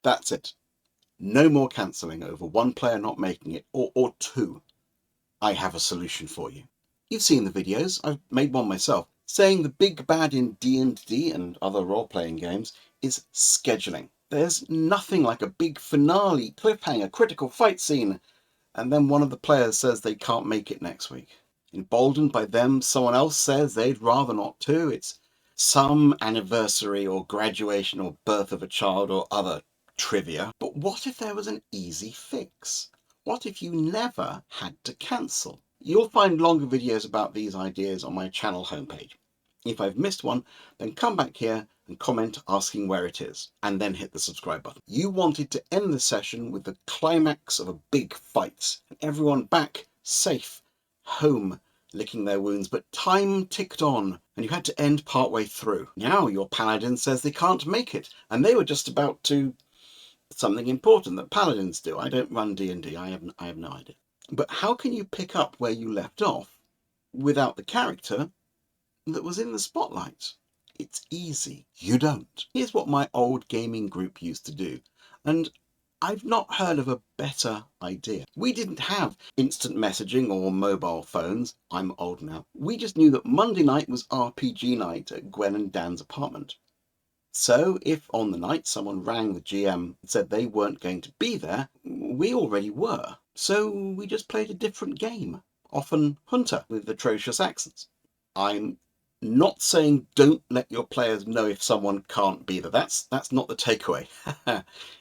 That's it. No more cancelling over one player not making it, or two. I have a solution for you. You've seen the videos, I've made one myself, saying the big bad in D&D and other role-playing games is scheduling. There's nothing like a big finale, cliffhanger, critical fight scene, and then one of the players says they can't make it next week. Emboldened by them, someone else says they'd rather not too. It's some anniversary or graduation or birth of a child or other trivia. But what if there was an easy fix? What if you never had to cancel? You'll find longer videos about these ideas on my channel homepage. If I've missed one, then come back here and comment asking where it is, and then hit the subscribe button. You wanted to end the session with the climax of a big fight, and everyone back, safe, home, licking their wounds, but time ticked on, and you had to end partway through. Now your paladin says they can't make it, and they were just about to... something important that paladins do. I don't run D&D, I have no idea. But how can you pick up where you left off without the character that was in the spotlight? It's easy. You don't. Here's what my old gaming group used to do, and I've not heard of a better idea. We didn't have instant messaging or mobile phones. I'm old now. We just knew that Monday night was RPG night at Gwen and Dan's apartment. So if on the night someone rang the GM and said they weren't going to be there, we already were. So we just played a different game, often Hunter with atrocious accents. I'm not saying don't let your players know if someone can't be there. That's not the takeaway.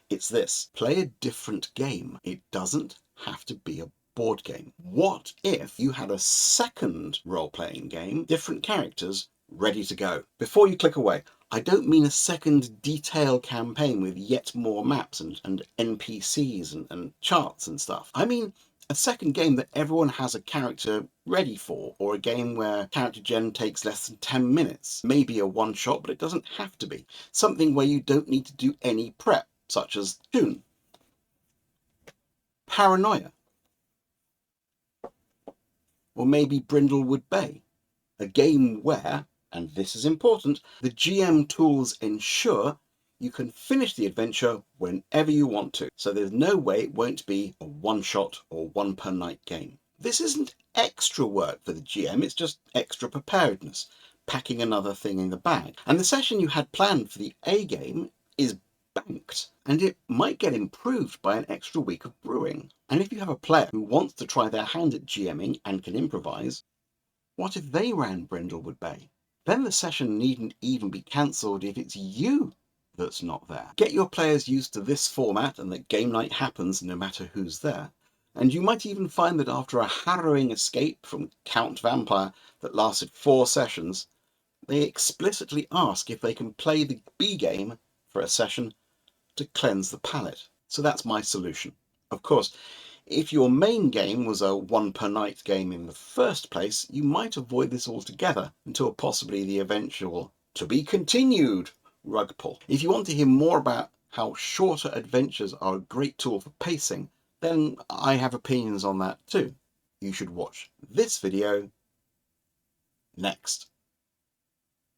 It's this: play a different game. It doesn't have to be a board game. What if you had a second role-playing game, different characters, ready to go? Before you click away, I don't mean a second detailed campaign with yet more maps and NPCs and charts and stuff. I mean a second game that everyone has a character ready for, or a game where character gen takes less than 10 minutes. Maybe a one-shot, but it doesn't have to be. Something where you don't need to do any prep, such as Toon, Paranoia, or maybe Brindlewood Bay. A game where, and this is important, the GM tools ensure you can finish the adventure whenever you want to, so there's no way it won't be a one-shot or one per night game. This isn't extra work for the GM, it's just extra preparedness, packing another thing in the bag. And the session you had planned for the A game is banked, and it might get improved by an extra week of brewing. And if you have a player who wants to try their hand at GMing and can improvise, what if they ran Brindlewood Bay? Then the session needn't even be cancelled if it's you that's not there. Get your players used to this format and that game night happens no matter who's there. And you might even find that after a harrowing escape from Count Vampire that lasted 4 sessions, they explicitly ask if they can play the B game for a session to cleanse the palate. So that's my solution. Of course, if your main game was a one per night game in the first place, you might avoid this altogether until possibly the eventual to be continued rug pull. If you want to hear more about how shorter adventures are a great tool for pacing, then I have opinions on that too. You should watch this video next.